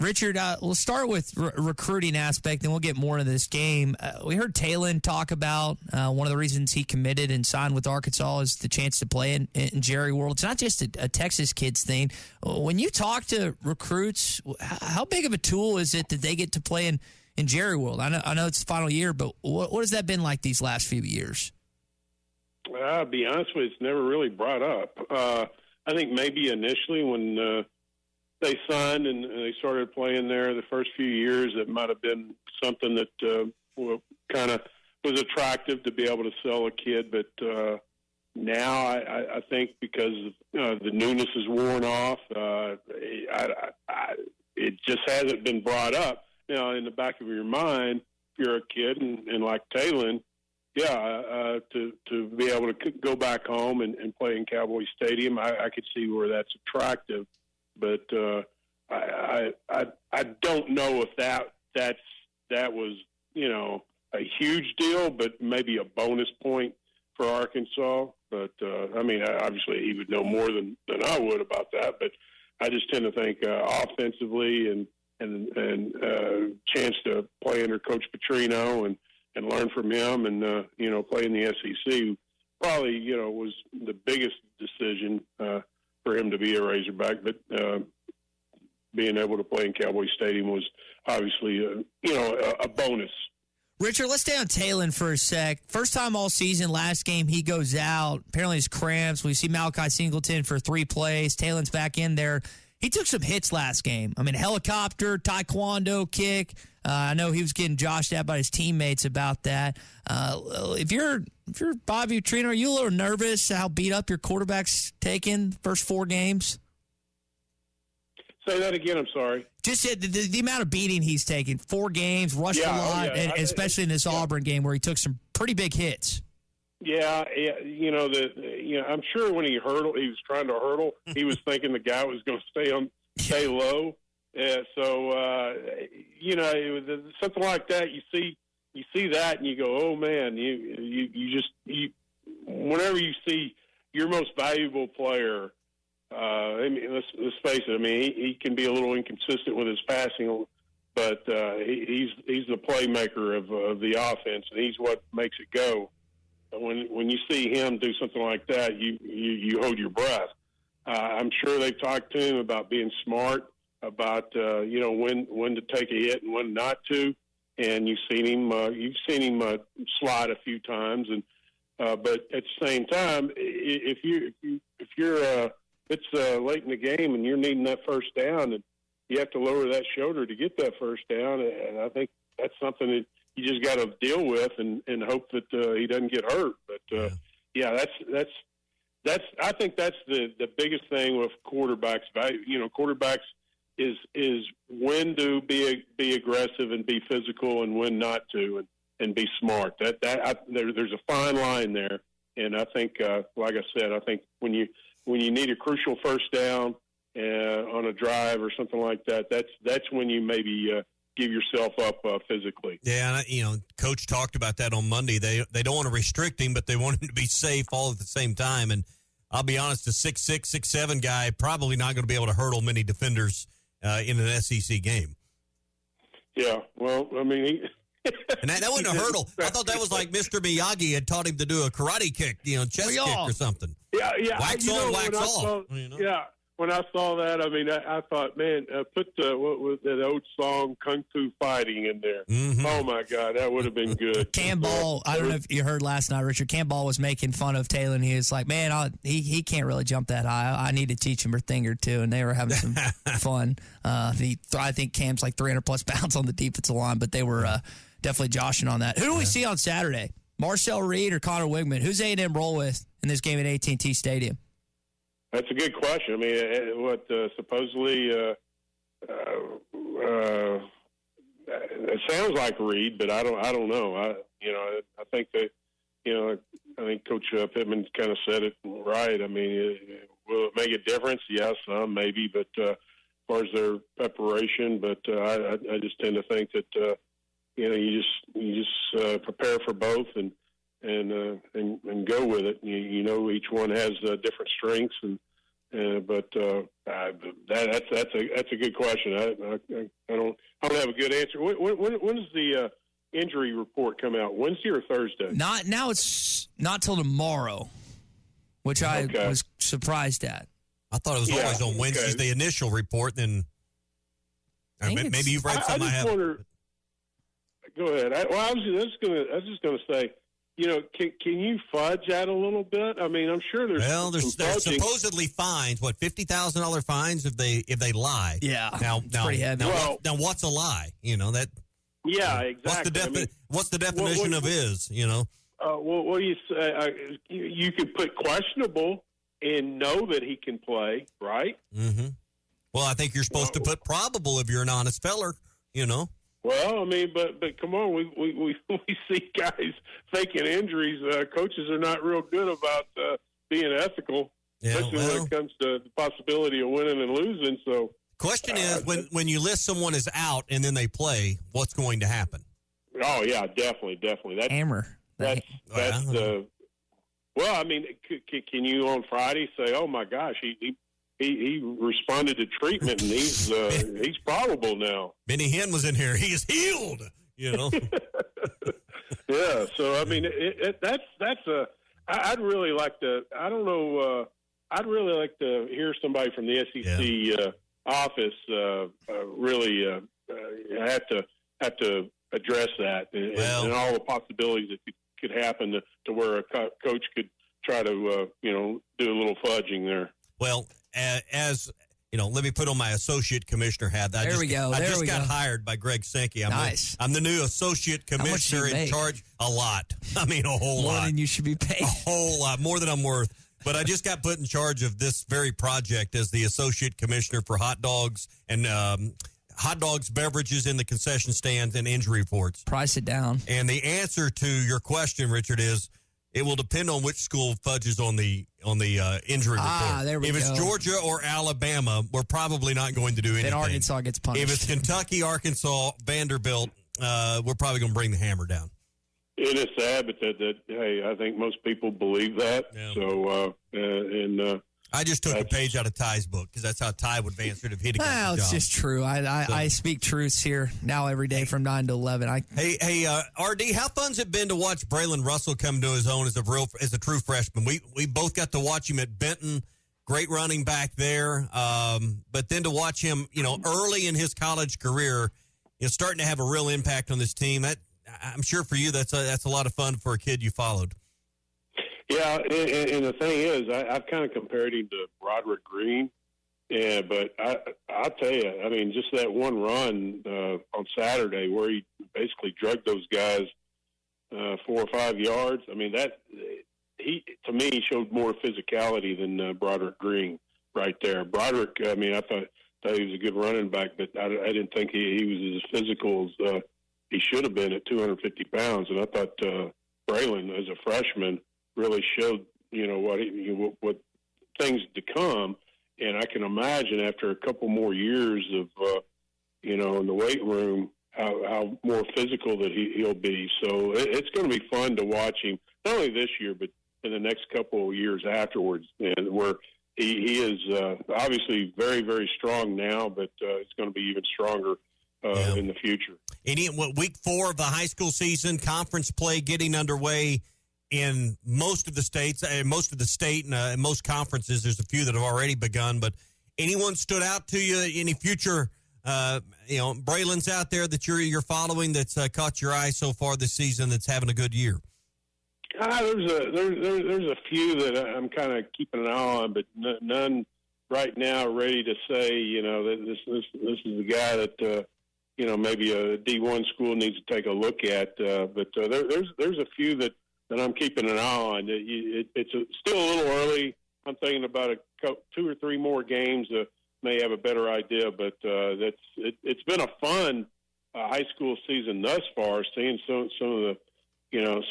Richard, we'll start with recruiting aspect, and we'll get more into this game. We heard Taylen talk about one of the reasons he committed and signed with Arkansas is the chance to play in Jerry World. It's not just a Texas kids thing. When you talk to recruits, how big of a tool is it that they get to play in Jerry World? I know it's the final year, but what has that been like these last few years? I'll be honest with you, it's never really brought up. I think maybe initially when they signed and they started playing there the first few years, it might have been something that kind of was attractive to be able to sell a kid. But now I think because the newness is worn off, it just hasn't been brought up. Now, in the back of your mind, if you're a kid and like Taylen, to be able to go back home and play in Cowboy Stadium, I could see where that's attractive. But I don't know if that was a huge deal, but maybe a bonus point for Arkansas. But obviously he would know more than I would about that. But I just tend to think offensively and chance to play under Coach Petrino and learn from him and play in the SEC probably was the biggest decision for him to be a Razorback, but being able to play in Cowboy Stadium was obviously a bonus. Richard, let's stay on Taylen for a sec. First time all season, last game he goes out. Apparently his cramps. We see Malachi Singleton for 3 plays. Taylen's back in there. He took some hits last game. I mean, helicopter, taekwondo, kick. I know he was getting joshed at by his teammates about that. If you're Bobby Petrino, are you a little nervous how beat up your quarterback's taken first 4 games? Say that again. I'm sorry. Just the amount of beating he's taken. 4 games, rushed a lot, and especially in this Auburn game where he took some pretty big hits. Yeah, I'm sure when he was trying to hurdle, he was thinking the guy was going to stay low. It was something like that. You see that, and you go, "Oh man!" You whenever you see your most valuable player, let's face it. I mean, he can be a little inconsistent with his passing, but he's the playmaker of the offense, and he's what makes it go. When you see him do something like that, you hold your breath. I'm sure they've talked to him about being smart, about when to take a hit and when not to. And you've seen him slide a few times, and but at the same time, if it's late in the game and you're needing that first down, and you have to lower that shoulder to get that first down, and I think that's something that you just got to deal with and hope that he doesn't get hurt. But that's I think that's the biggest thing with quarterbacks. Quarterbacks is when to be aggressive and be physical, and when not to, and be smart. There's a fine line there, and I think, like I said, I think when you need a crucial first down on a drive or something like that, that's when you maybe give yourself up physically. Yeah, and Coach talked about that on Monday. They don't want to restrict him, but they want him to be safe all at the same time. And I'll be honest, a 6'6", 6'7" guy probably not going to be able to hurdle many defenders in an SEC game. Yeah, well, I mean, and that wasn't a hurdle. I thought that was like Mr. Miyagi had taught him to do a karate kick, chest kick or something. Yeah. Wax on, wax off. Yeah. When I saw that, I mean, I thought, man, put what was that old song, Kung Fu Fighting, in there. Mm-hmm. Oh, my God, that would have been good. Campbell, I don't know if you heard last night, Richard, Campbell was making fun of Taylen. He was like, man, he can't really jump that high. I need to teach him a thing or two, and they were having some fun. I think Cam's like 300-plus pounds on the defensive line, but they were definitely joshing on that. Who do we see on Saturday? Marcel Reed or Connor Wigman? Who's A&M roll with in this game at AT&T Stadium? That's a good question. I mean, supposedly it sounds like Reed, but I don't know. I think that I think Coach Pittman kind of said it right. I mean, will it make a difference? Yes, maybe, but as far as their preparation, but I just tend to think that you just prepare for both and go with it. Each one has different strengths, and That's a good question. I don't have a good answer. When does the injury report come out? Wednesday or Thursday? Not now. It's not till tomorrow, which I was surprised at. I thought it was always on Wednesdays. The initial report, then maybe you've read some. I have. Go ahead. I was just going to say, can you fudge that a little bit? I mean, I'm sure there's supposedly fines. What, $50,000 fines if they lie? Yeah. Now, pretty heavy. Now, what's a lie? That. Yeah, exactly. What's the definition of is? Well, you say you could put questionable and know that he can play, right? Mm-hmm. Well, I think you're supposed to put probable if you're an honest feller. Well, I mean, but come on, we see guys faking injuries. Coaches are not real good about being ethical, especially when it comes to the possibility of winning and losing. So, question is, when you list someone as out and then they play, what's going to happen? Oh yeah, definitely. That's hammer. That's the. Well, I mean, can you on Friday say, "Oh my gosh, he responded to treatment and he's probable now." Benny Hinn was in here. He is healed. Yeah. So I mean, that's a. I'd really like to. I don't know. I'd really like to hear somebody from the SEC office really have to address that and all the possibilities that could happen to where a coach could try to do a little fudging there. Well, as let me put on my associate commissioner hat. I just got hired by Greg Sankey. I'm the new associate commissioner in charge. A lot. I mean, a whole lot. More than you should be paid. A whole lot. More than I'm worth. But I just got put in charge of this very project as the associate commissioner for hot dogs and hot dogs, beverages in the concession stands, and injury reports. Price it down. And the answer to your question, Richard, is it will depend on which school fudges on the injury report. There we go. If it's Georgia or Alabama, we're probably not going to do anything. Then Arkansas gets punished. If it's Kentucky, Arkansas, Vanderbilt, we're probably going to bring the hammer down. It is sad, but hey, I think most people believe that. Yeah. So, I just took a page out of Ty's book because that's how Ty would have answered if he'd have got the job. It's just true. I speak truths here now every day from 9 to 11. Hey, RD, how fun's it been to watch Braylon Russell come to his own as a true freshman? We both got to watch him at Benton. Great running back there. But then to watch him, early in his college career, starting to have a real impact on this team. I'm sure for you that's a lot of fun for a kid you followed. Yeah, and the thing is, I've kind of compared him to Roderick Green, but I'll tell you, I mean, just that one run on Saturday where he basically drugged those guys 4 or 5 yards. I mean, to me, he showed more physicality than Broderick Green right there. Broderick, I mean, I thought he was a good running back, but I didn't think he was as physical as he should have been at 250 pounds. And I thought Braylon, as a freshman, really showed, what things to come. And I can imagine after a couple more years of, in the weight room, how more physical that he'll be. So it's going to be fun to watch him, not only this year, but in the next couple of years afterwards, and where he is obviously very, very strong now, but it's going to be even stronger in the future. Week 4 of the high school season, conference play getting underway in most of the states, most of the state and most conferences. There's a few that have already begun, but anyone stood out to you? Any future, Braylon's out there that you're following that's caught your eye so far this season that's having a good year? There's a few that I'm kind of keeping an eye on, but none right now ready to say, that this is the guy that, maybe a D1 school needs to take a look at. But there's a few that I'm keeping an eye on. It's still a little early. I'm thinking about 2 or 3 more games. May have a better idea, but it's been a fun high school season thus far. Seeing some of the,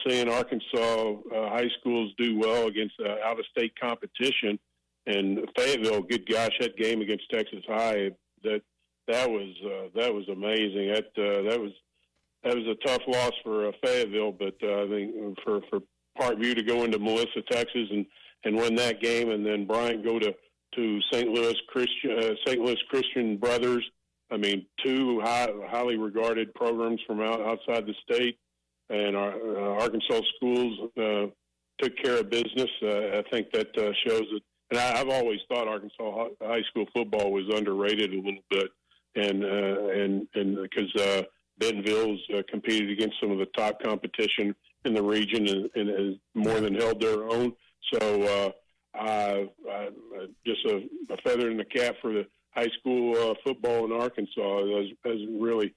seeing Arkansas high schools do well against out-of-state competition, and Fayetteville, good gosh, that game against Texas High, that was amazing. That was a tough loss for Fayetteville, but I think for Parkview to go into Melissa, Texas, and win that game, and then Bryant go to to St. Louis Christian Brothers. I mean, two highly regarded programs from outside the state, and our Arkansas schools took care of business. I think that shows that. And I've always thought Arkansas high school football was underrated a little bit, and because Bentonville's competed against some of the top competition in the region and has more than held their own. So just a feather in the cap for the high school football in Arkansas. I was really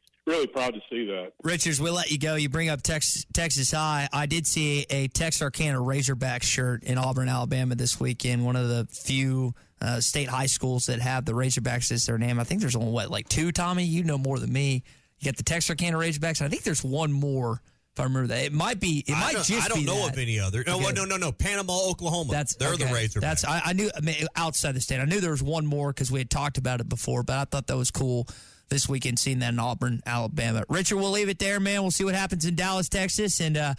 proud to see that. Richards, we'll let you go. You bring up Texas High. I did see a Texarkana Razorbacks shirt in Auburn, Alabama this weekend, one of the few state high schools that have the Razorbacks as their name. I think there's only, like two, Tommy? You know more than me. You got the Texarkana Razorbacks, and I think there's one more, if I remember that. It might be. I don't know of any other. Okay. No. Panama, Oklahoma. They're the Razorbacks. I knew outside the state. I knew there was one more because we had talked about it before, but I thought that was cool this weekend, seeing that in Auburn, Alabama. Richard, we'll leave it there, man. We'll see what happens in Dallas, Texas. And, man,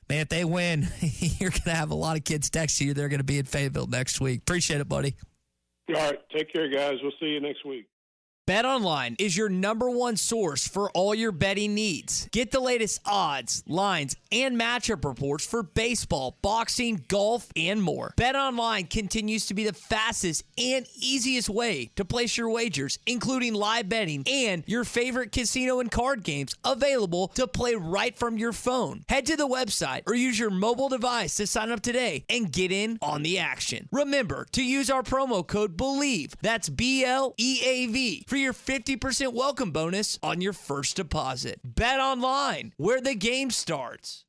if they win, you're going to have a lot of kids text you. They're going to be in Fayetteville next week. Appreciate it, buddy. All right. Take care, guys. We'll see you next week. BetOnline is your number one source for all your betting needs. Get the latest odds, lines, and matchup reports for baseball, boxing, golf, and more. BetOnline continues to be the fastest and easiest way to place your wagers, including live betting and your favorite casino and card games available to play right from your phone. Head to the website or use your mobile device to sign up today and get in on the action. Remember to use our promo code BELIEVE, that's BLEAV, for your 50% welcome bonus on your first deposit. Bet online, where the game starts.